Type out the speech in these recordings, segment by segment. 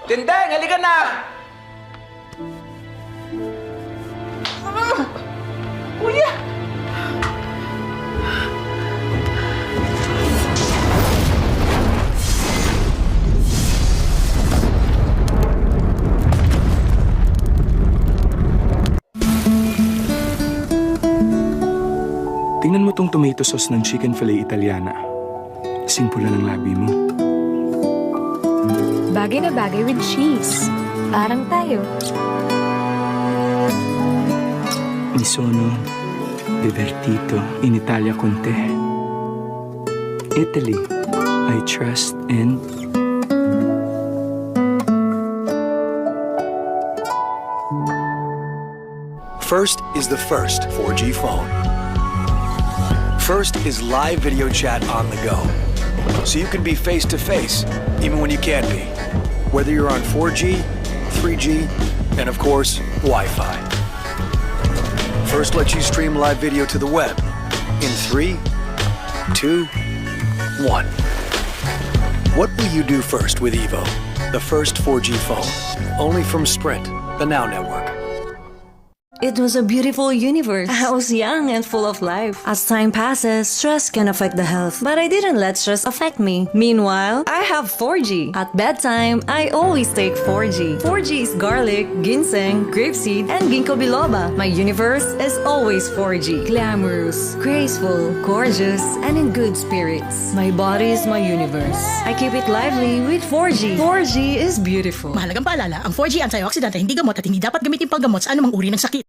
Tindeng, halika na! Kuya! Tingnan mo tong tomato sauce ng chicken fillet Italiana. Simple lang ang labi mo. Bagay na bagay with cheese. Parang tayo. Mi sono divertito in Italia con te. Italy, I trust and... First is the first 4G phone. First is live video chat on the go. So you can be face-to-face, even when you can't be. Whether you're on 4G, 3G, and of course, Wi-Fi. First lets you stream live video to the web in 3, 2, 1. What will you do first with Evo, the first 4G phone? Only from Sprint, the Now Network. It was a beautiful universe. I was young and full of life. As time passes, stress can affect the health, but I didn't let stress affect me. Meanwhile, I have 4G. At bedtime, I always take 4G. 4G is garlic, ginseng, grapeseed, and ginkgo biloba. My universe is always 4G. Glamorous, graceful, gorgeous, and in good spirits. My body is my universe. I keep it lively with 4G. 4G is beautiful. Mahalagang paalala, ang 4G antioxidant ay hindi gamot at hindi dapat gamitin panggamot sa anumang uri ng sakit.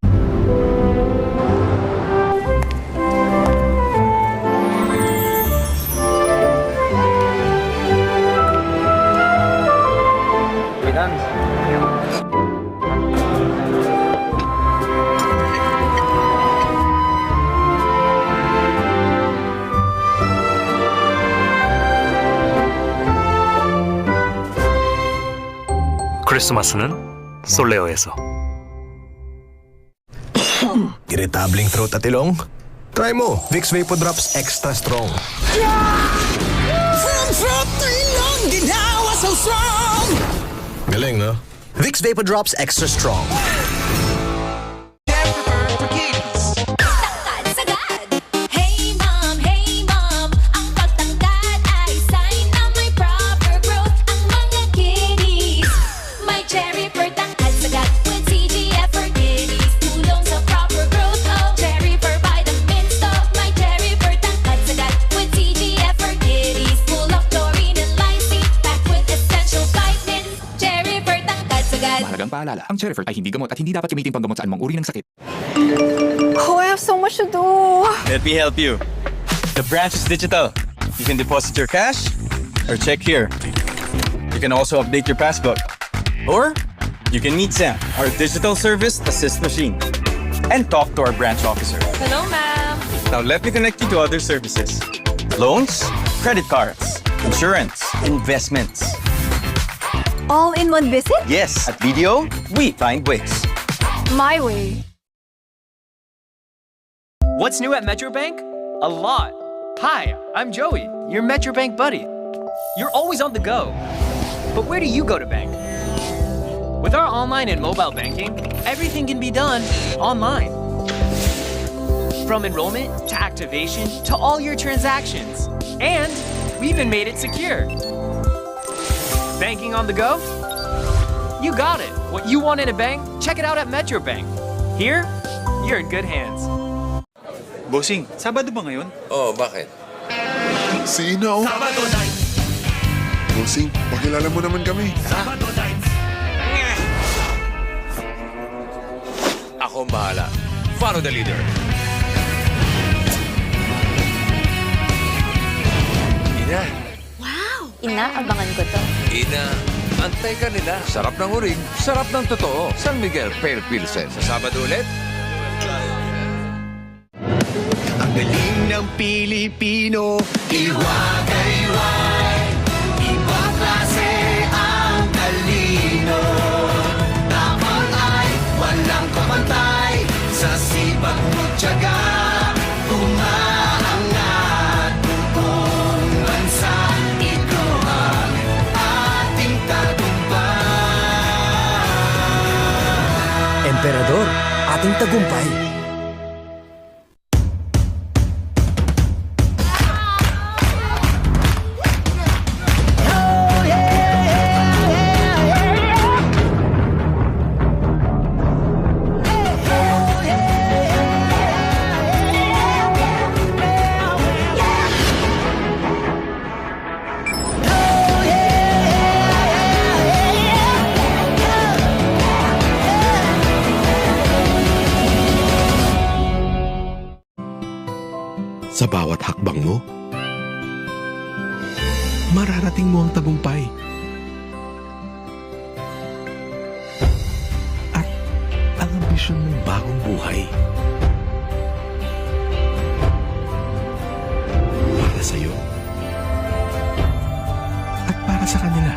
크리스마스는 솔레어에서. Irritabling throat at ilong? Try mo, Vicks Vapor Drops Extra Strong. From throat to ilong, ginawa so strong! Galing, no? Vicks Vapor Drops Extra Strong. Hey mom, ang pagtangkad ay sign na may proper growth ang mga kiddies. May cherry for tangkad sagad with CGF for kiddies. Tulong sa proper growth of cherry for vitamins to. May cherry for tangkad sagad with CGF for kiddies. Full of chlorine and lysine, packed with essential vitamins. Cherry for tangkad sagad. Mahalagang paalala, ang Cherryfert ay hindi gamot at hindi dapat gamitin panggamot sa anumang uri ng sakit. Oh, I have so much to do. Let me help you. The branch is digital. You can deposit your cash or check here. You can also update your passbook. Or you can meet Sam, our digital service assist machine, and talk to our branch officer. Hello, ma'am. Now let me connect you to other services. Loans, credit cards, insurance, investments. All in one visit? Yes, at BDO, we find ways. My way. What's new at Metrobank? A lot. Hi, I'm Joey, your Metrobank buddy. You're always on the go. But where do you go to bank? With our online and mobile banking, everything can be done online. From enrollment to activation to all your transactions. And we even made it secure. Banking on the go? You got it. What you want in a bank, check it out at Metrobank. Here, you're in good hands. Bossing, Sabado ba ngayon? Oh, bakit? Sino? Sabado night. Bossing, pakilala mo naman kami. Sabado night. Ako ang bahala. Follow the leader. Ina. Inaabangan ko to. Ina. Antay ka nila. Sarap ng uring. Sarap ng totoo. San Miguel Pale Pilsen. Sa Sabado ulit. Ang galing ng Pilipino, iwagayway. Ibang klase ang talino. Tapang ay walang kapantay. Sa sipag mo tiyaga, umaangat buong bansa. Ito ang ating tagumpay. Emperador, ating tagumpay. Sa bawat hakbang mo, mararating mo ang tagumpay. At ang ambisyon ng bagong buhay. Para sa'yo. At para sa kanila.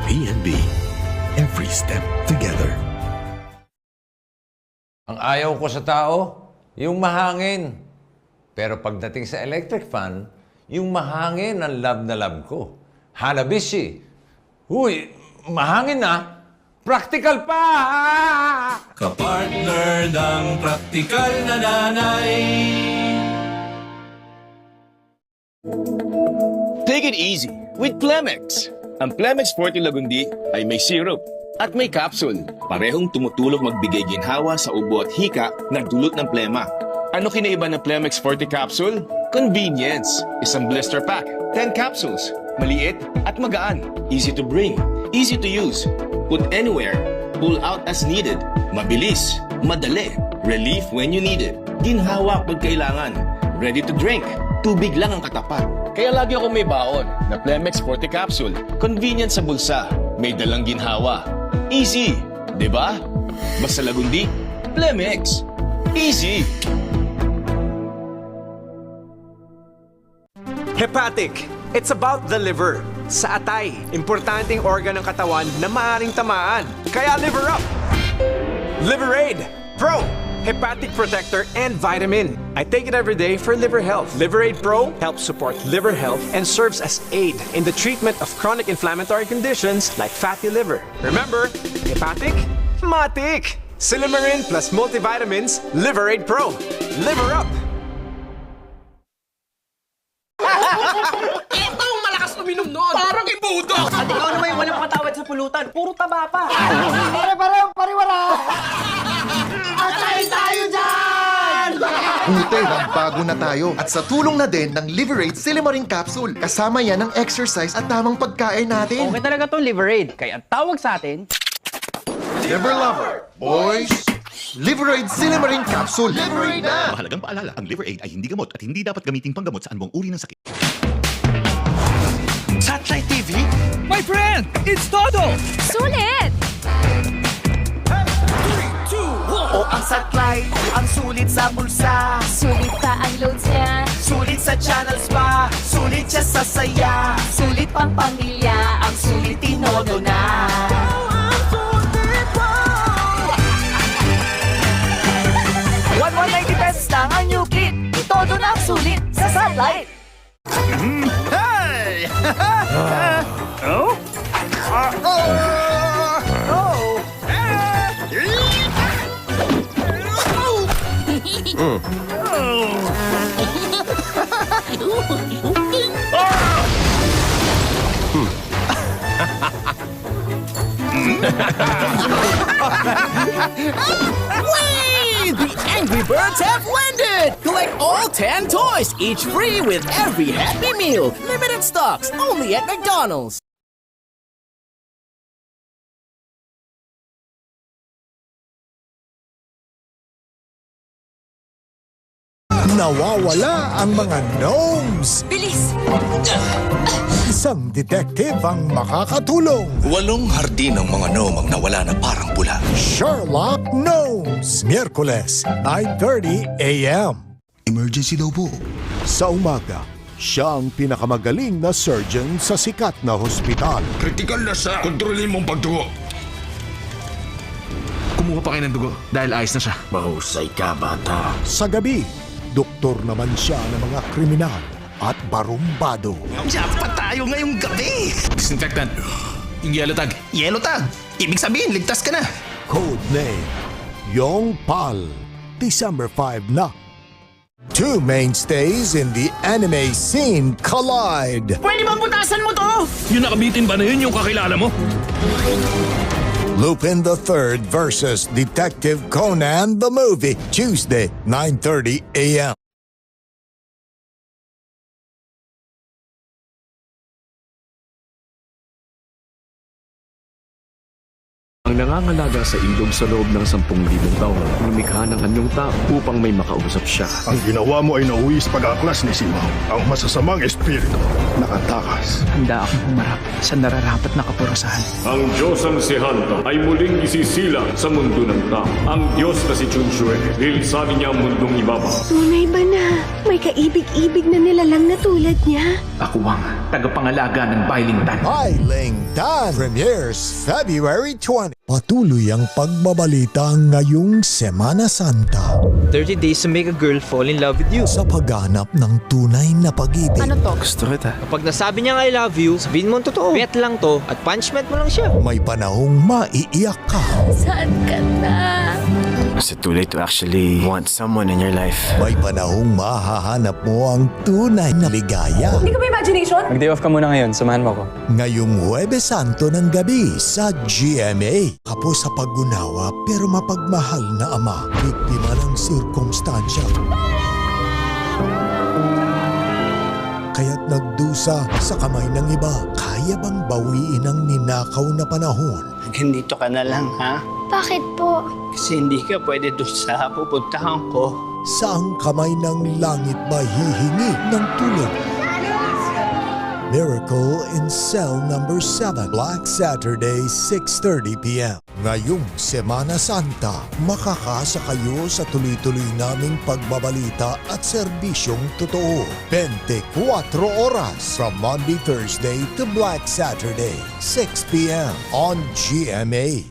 PNB. Every step together. Ang ayaw ko sa tao, yung mahangin. Pero pagdating sa electric fan, yung mahangin ang love na love ko. Hanabishi. Huy, mahangin na. Practical pa! Kapartner ng practical na nanay. Take it easy with Plemex. Ang Plemex Forte Lagundi ay may syrup at may capsule. Parehong tumutulong magbigay ginhawa sa ubo at hika na dulot ng plema. Ano kinaiba ng Plemex Forte Capsule? Convenience. Isang blister pack, 10 capsules. Maliit at magaan. Easy to bring, easy to use. Put anywhere. Pull out as needed. Mabilis, madali. Relief when you need it. Ginhawa pag kailangan. Ready to drink. Tubig lang ang katapat. Kaya lagi ako may baon na Plemex Forte Capsule. Convenient sa bulsa. May dalang ginhawa. Easy, di ba? Basta Lagundi, Plemex. Easy. Hepatic. It's about the liver. Sa atay, importanteng organ ng katawan na maaring tamaan. Kaya liver up! Liverade Pro! Hepatic protector and vitamin. I take it every day for liver health. Liverade Pro helps support liver health and serves as aid in the treatment of chronic inflammatory conditions like fatty liver. Remember, hepatic, matic. Silimarin plus multivitamins, Liverade Pro. Liver up! Itong malakas uminom noon! Parang ibudo! At ikaw naman yung walang patawad sa pulutan. Puro taba pa. Pare-wala! Atay tayo dyan! Buti, bago na tayo. At sa tulong na din ng Liverade Silimarin Capsule. Kasama yan ang exercise at tamang pagkain natin. Okay talaga tong Liverade. Kaya ang tawag sa atin... Liver Lover, boys! Liverade Silimarin Capsule. Liverade na! Mahalagang paalala, ang Liverade ay hindi gamot at hindi dapat gamitin panggamot sa anumang uri ng sakit. Satellite TV? My friend, it's Todo! Sulit! O ang satellite, ang sulit sa bulsa. Sulit pa ang loads niya. Sulit sa channels pa. Sulit siya sa saya. Sulit pang pamilya. Ang sulit tinodo na. 190 pesos lang ang new kit. Todo na ang sulit sa satellite. Hey! Oh? Whee! The Angry Birds have landed! Collect all 10 toys, each free with every Happy Meal. Limited stocks, only at McDonald's. Nawawala ang mga gnomes. Bilis! Isang detective ang makakatulong. 8 hardin ng mga gnome ang nawala na parang bula. Sherlock Gnomes. Miyerkules, 9:30 a.m. Emergency daw po. Sa umaga, siya ang pinakamagaling na surgeon sa sikat na hospital. Critical na siya. Kontrolin mong pagdugo. Kumuha pa kayo ng dugo dahil ayos na siya. Mahusay ka, bata. Sa gabi, doktor naman siya ng mga kriminal at barumbado. Jackpot tayo ngayong gabi! Disinfectant. Yellow tag. Yellow tag! Ibig sabihin, ligtas ka na. Codename Yong Pal. December 5 na. Two mainstays in the anime scene collide. Pwede bang butasan mo to? Yung nakabitin ba na yun yung kakilala mo? Lupin the Third versus Detective Conan the Movie. Tuesday, 9:30 a.m. Ang nangangalaga sa ilog sa loob ng 10,000 taon, lumikha ng anyong tao upang may makausap siya. Ang ginawa mo ay nauwi sa pag-aaklas ni Simaw, ang masasamang espiritu. Nakatakas. Handa akong humarap sa nararapat na kaparusahan. Ang Diyosang si Hanta ay muling isisilang sa mundo ng tao. Ang Diyos na si Chunshue, lilisanin niya ang mundong ibaba. Tunay ba na may kaibig-ibig na nilalang na tulad niya? Ako ang tagapangalaga ng Bailingtan. Bailingtan premieres February 20. Patuloy ang pagbabalita ngayong Semana Santa 30 days to make a girl fall in love with you. sa pagganap ng tunay na pag-ibig. Ano to? Gusto kita. Kapag nasabi niyang I love you, sabihin mo ang totoo. Bet lang to at punishment mo lang siya. May panahong maiiyak ka. Saan ka na? Is it too late to actually want someone in your life? May panahong mahahanap mo ang tunay na ligaya. Hindi ka ba imagination? Mag-day off ka muna ngayon, samahan mo ko. Ngayong Huwebes Santo ng gabi sa GMA. Kapos sa paggunawa pero mapagmahal na ama. Biktima ng sirkumstansya. Kaya't nagdusa sa kamay ng iba. Kaya bang bawiin ang ninakaw na panahon? Hanggang dito ka na lang, ha? Bakit po? Kasi hindi ka pwede doon sa pupuntahan ko. Saang kamay ng langit ba hihingi ng tulong? Miracle in Cell Number 7, Black Saturday, 6:30 p.m. Ngayong Semana Santa, makakasa kayo sa tuloy-tuloy naming pagbabalita at serbisyong totoo. 24 oras from Monday, Thursday to Black Saturday, 6 p.m. on GMA.